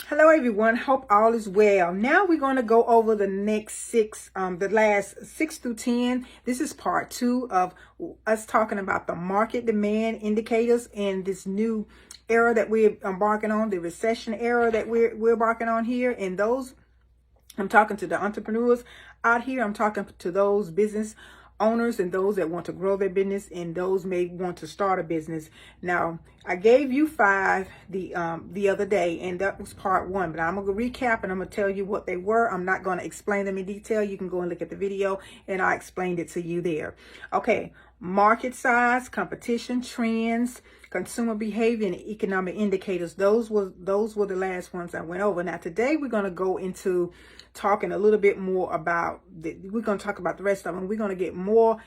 Hello everyone, hope all is well. Now we're going to go over the next the last 6 through 10. This is part 2 of us talking about the market demand indicators in this new era that we're embarking on, the recession era that we're embarking on here. And those, I'm talking to the entrepreneurs out here. I'm talking to those business owners and those that want to grow their business and those may want to start a business. Now, I gave you 5 the other day, and that was part 1, but I'm going to recap and I'm going to tell you what they were. I'm not going to explain them in detail. You can go and look at the video and I explained it to you there. Okay, market size, competition, trends, consumer behavior, and economic indicators. Those were the last ones I went over. Now today we're going to go into talking a little bit more about we're going to talk about the rest of them. We're going to get more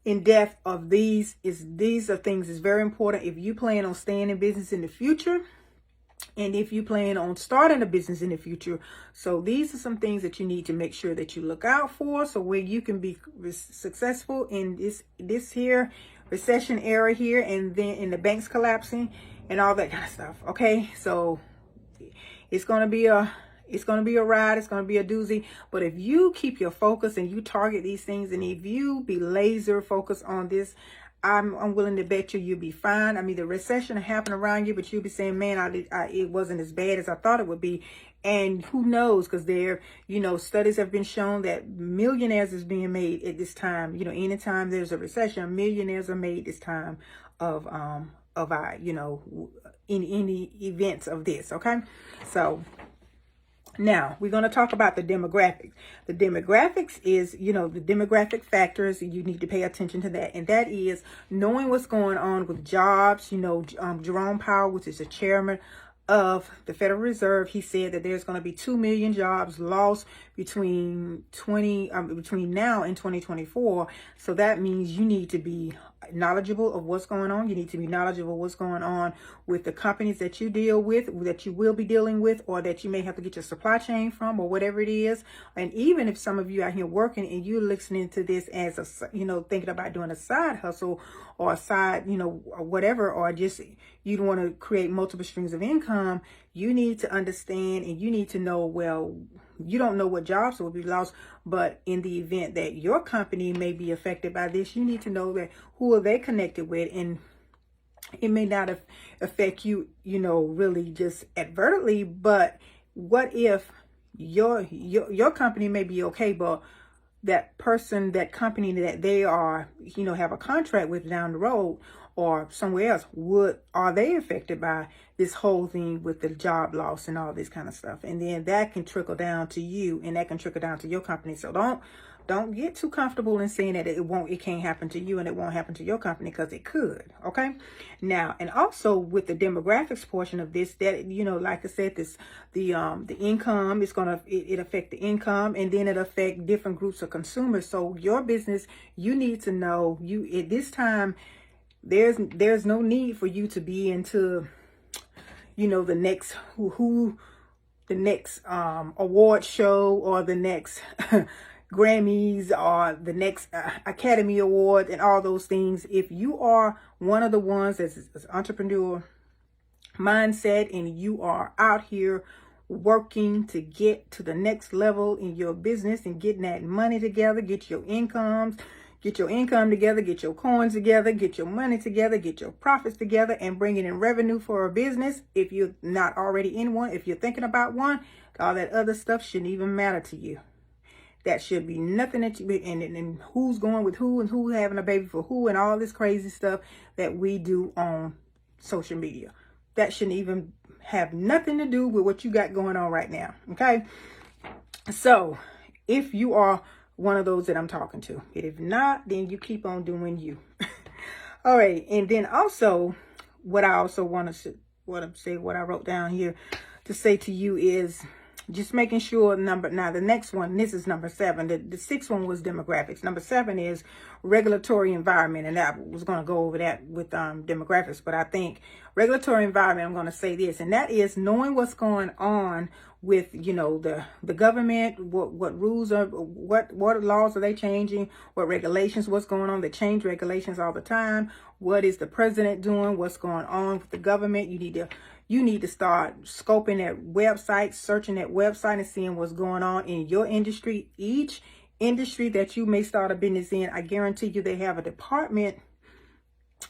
in depth of these. These are things that's very important if you plan on staying in business in the future and if you plan on starting a business in the future. So these are some things that you need to make sure that you look out for, so where you can be successful in this here recession era here, and then in the banks collapsing and all that kind of stuff. Okay, so it's going to be a ride. It's going to be a doozy. But if you keep your focus and you target these things, and if you be laser focused on this, I'm willing to bet you'll be fine. I mean, the recession will happen around you, but you'll be saying, man, it wasn't as bad as I thought it would be. And who knows, because studies have been shown that millionaires is being made at this time. Anytime there's a recession, millionaires are made this time of in any events of this. Okay, so now we're going to talk about the demographics. The demographics is, the demographic factors. You need to pay attention to that. And that is knowing what's going on with jobs. Jerome Powell, which is the chairman of the Federal Reserve, he said that there's going to be 2 million jobs lost between now and 2024. So that means you need to be knowledgeable of what's going on. You need to be knowledgeable of what's going on with the companies that you deal with, that you will be dealing with, or that you may have to get your supply chain from, or whatever it is. And even if some of you out here working and you're listening to this as thinking about doing a side hustle or a side, or whatever, or just you want to create multiple streams of income, you need to understand and you need to know, well, you don't know what jobs will be lost, but in the event that your company may be affected by this, you need to know that who are they connected with, and it may not affect you, really just advertently, but what if your company may be okay, but that person, that company that they are, have a contract with down the road or somewhere else, are they affected by this whole thing with the job loss and all this kind of stuff? And then that can trickle down to you, and that can trickle down to your company. So don't get too comfortable in saying that it can't happen to you and it won't happen to your company, because it could. Okay, now, and also with the demographics portion of this, that like I said, the income is gonna it affect the income, and then it affect different groups of consumers. So your business, you need to know, at this time, there's no need for you to be into the next the next award show, or the next Grammys, or the next Academy Award, and all those things. If you are one of the ones that's entrepreneur mindset, and you are out here working to get to the next level in your business and getting that money together, get your income together, get your coins together, get your money together, get your profits together, and bringing in revenue for a business. If you're not already in one, if you're thinking about one, all that other stuff shouldn't even matter to you. That should be nothing that you, and who's going with who, and who having a baby for who, and all this crazy stuff that we do on social media. That shouldn't even have nothing to do with what you got going on right now. Okay, so if you are one of those that I'm talking to, and if not, then you keep on doing you. All right, and then also what I also want to say, what I wrote down here to say to you is just making sure now the next one, this is number 7. The 6th one was demographics. Number 7 is regulatory environment, and that was going to go over that with demographics, but I think regulatory environment, I'm going to say this, and that is knowing what's going on with the government, what rules are, what laws are they changing, what regulations, what's going on. They change regulations all the time. What is the president doing? What's going on with the government? You need to you need to start scoping that website, searching that website, and seeing what's going on in your industry. Each industry that you may start a business in, I guarantee you they have a department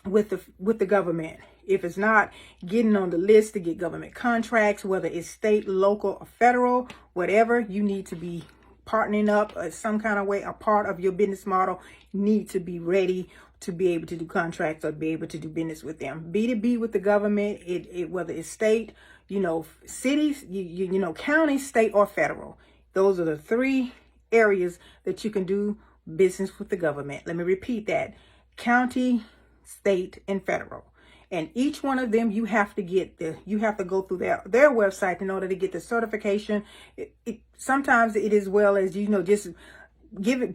with the government. If it's not, getting on the list to get government contracts, whether it's state, local, or federal, whatever, you need to be partnering up some kind of way. A part of your business model need to be ready to be able to do contracts or be able to do business with them. B2B with the government, whether it's state, cities, county, state, or federal. Those are the three areas that you can do business with the government. Let me repeat that: county, state, and federal. And each one of them, you have to go through their website in order to get the certification. Sometimes it is well as, just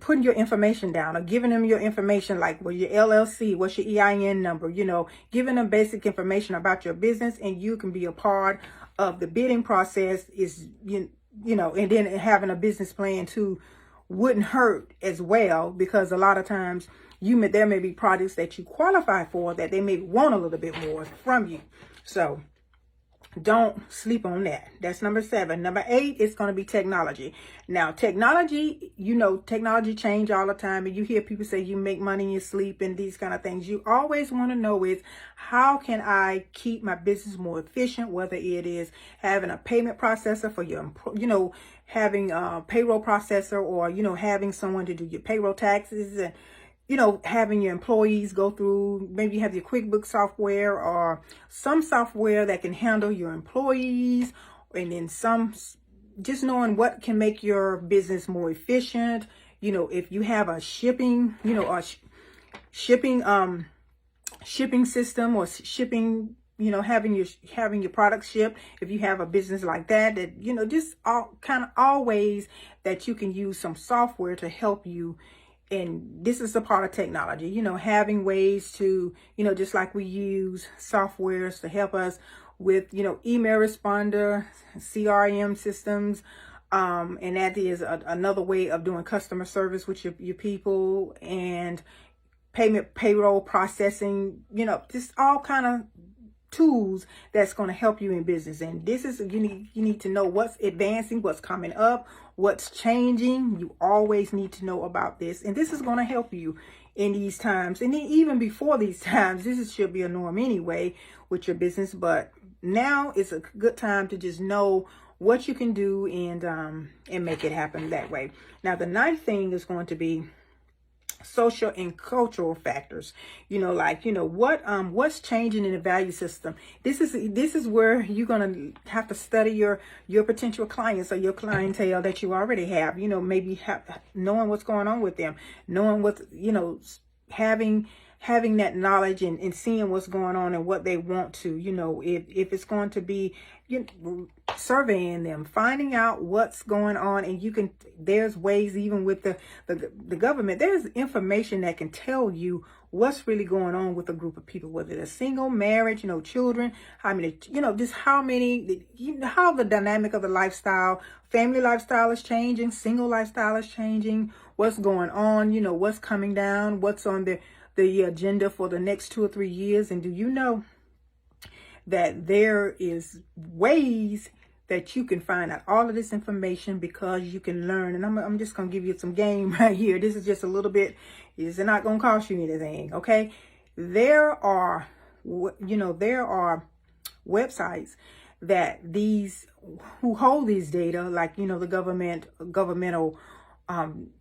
putting your information down, or giving them your information, like your LLC, what's your EIN number, giving them basic information about your business, and you can be a part of the bidding process and then having a business plan too wouldn't hurt as well, because a lot of times there may be products that you qualify for that they may want a little bit more from you. So don't sleep on that. That's number 7. Number 8 is going to be technology. Now, technology, technology change all the time. And you hear people say you make money in your sleep and these kind of things. You always want to know is, how can I keep my business more efficient? Whether it is having a payment processor for your, having a payroll processor, or, having someone to do your payroll taxes, and having your employees go through, maybe you have your QuickBooks software or some software that can handle your employees, and then just knowing what can make your business more efficient. If you have a shipping, shipping system, or shipping, having your products shipped. If you have a business like that, just all ways that you can use some software to help you. And this is a part of technology, having ways to, just like we use softwares to help us with, email responder, CRM systems. And that is another way of doing customer service with your people, and payroll processing, just all kind of tools that's going to help you in business. And this is, you need to know what's advancing, what's coming up, what's changing. You always need to know about this, and this is going to help you in these times. And then even before these times, should be a norm anyway with your business, but now is a good time to just know what you can do and make it happen that way. Now, the 9th thing is going to be social and cultural factors. What's changing in the value system. This is where you're gonna have to study your potential clients or your clientele that you already have. Maybe knowing what's going on with them, knowing what's, having that knowledge and seeing what's going on and what they want to, if it's going to be, surveying them, finding out what's going on. And there's ways, even with the government, there's information that can tell you what's really going on with a group of people, whether they're single, marriage, children, how many, just how the dynamic of the lifestyle, family lifestyle is changing, single lifestyle is changing, what's going on, what's coming down, what's on the agenda for the next 2 or 3 years. And do you know that there is ways that you can find out all of this information, because you can learn. And I'm just going to give you some game right here. This is just a little bit, it's not going to cost you anything. Okay. There are websites that who hold these data, like, the governmental,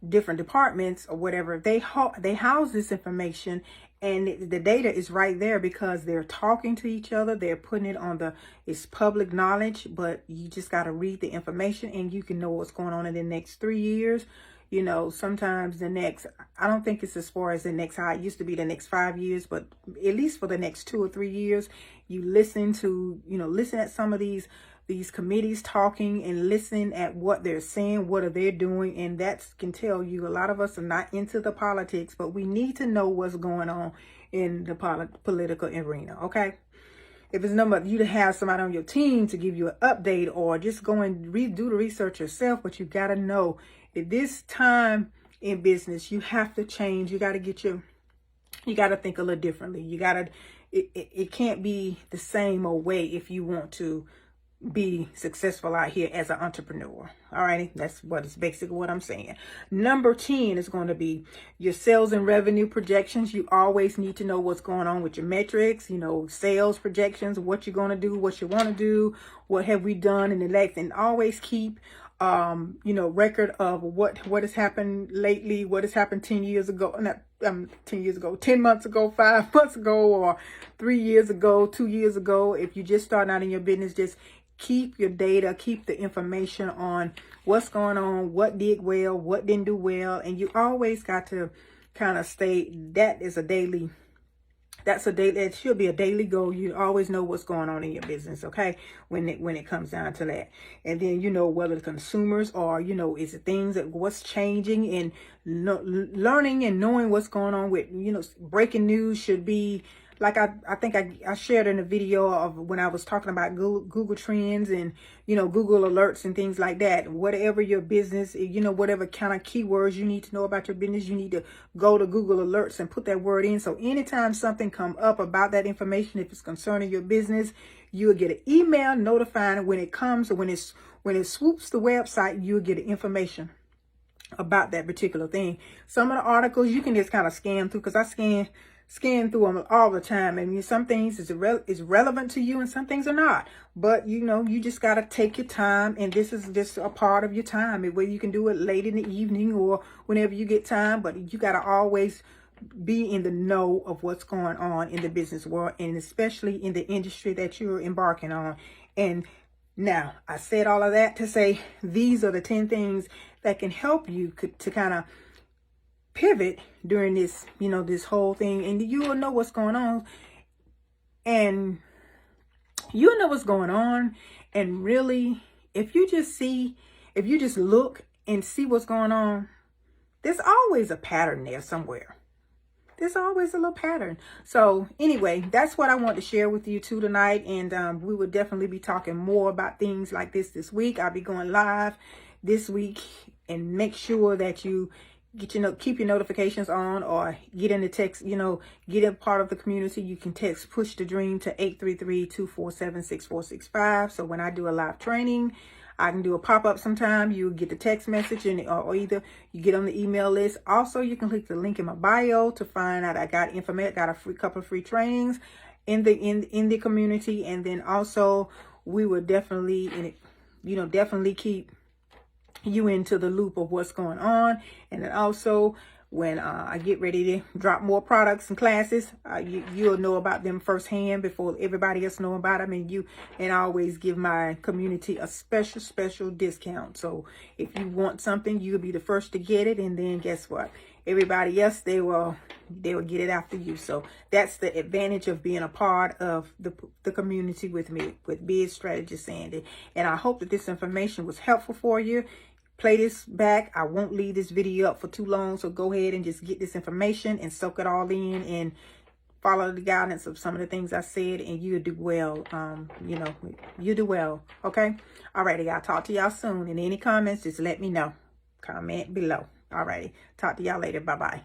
different departments or whatever, they house this information, and the data is right there because they're talking to each other. They're putting it it's public knowledge, but you just got to read the information and you can know what's going on in the next 3 years. Sometimes I don't think it's as far as the next, how it used to be the next 5 years, but at least for the next 2 or 3 years, you listen at some of these committees talking, and listen at what they're saying, what are they doing. And that can tell you, a lot of us are not into the politics, but we need to know what's going on in the political arena. Okay. If it's number you to have somebody on your team to give you an update, or just go and do the research yourself, but you got to know at this time in business, you have to change. You got to think a little differently. You got to, it can't be the same old way if you want to be successful out here as an entrepreneur. All righty, that's what is basically what I'm saying. Number 10 is going to be your sales and revenue projections. You always need to know what's going on with your metrics, you know, sales projections, what you're going to do, what you want to do, what have we done in the last, and always keep you know, record of what has happened lately, what has happened 10 years ago, not 10 years ago, 10 months ago, 5 months ago, or 3 years ago, 2 years ago. If you just starting out in your business, just keep your data, keep the information on what's going on, what did well, what didn't do well. And you always got to kind of stay, that should be a daily goal. You always know what's going on in your business, okay? When it comes down to that. And then, you know, whether the consumers are, you know, is it things that what's changing, and learning and knowing what's going on with, you know, breaking news should be, like I think I shared in a video of when I was talking about Google Trends and, you know, Google Alerts and things like that. Whatever your business, you know, whatever kind of keywords you need to know about your business, you need to go to Google Alerts and put that word in. So anytime something come up about that information, if it's concerning your business, you'll get an email notifying when it comes, or when it swoops the website, you'll get information about that particular thing. Some of the articles you can just kind of scan through, because I scan through them all the time. I mean, some things is relevant to you and some things are not. But, you know, you just got to take your time, and this is just a part of your time. Whether you can do it late in the evening or whenever you get time, but you got to always be in the know of what's going on in the business world, and especially in the industry that you're embarking on. And now, I said all of that to say these are the 10 things that can help you to kind of pivot during this, you know, this whole thing, and you will know what's going on, and you'll know what's going on. And really, if you just look and see what's going on, there's always a pattern there somewhere. There's always a little pattern. So anyway, that's what I want to share with you too tonight. And we will definitely be talking more about things like this week. I'll be going live this week, and make sure that you keep your notifications on, or get in the text, you know, get a part of the community. You can text Push the Dream to 833-247-6465. So when I do a live training, I can do a pop-up sometime. You get the text message, and or either you get on the email list. Also, you can click the link in my bio to find out I got information, got a couple of free trainings in the community. And then also, we will definitely, you know, definitely keep you into the loop of what's going on. And then also, when I get ready to drop more products and classes, you'll know about them firsthand before everybody else know about them. And I always give my community a special discount. So if you want something, you'll be the first to get it. And then guess what? Everybody else, they will get it after you. So that's the advantage of being a part of the community with me, with Biz Strategist Sandy. And I hope that this information was helpful for you. Play this back. I won't leave this video up for too long, so go ahead and just get this information and soak it all in, and follow the guidance of some of the things I said, and you'll do well. You know, you do well. Okay. Alrighty, I'll talk to y'all soon. And any comments, just let me know. Comment below. Alrighty, talk to y'all later. Bye bye.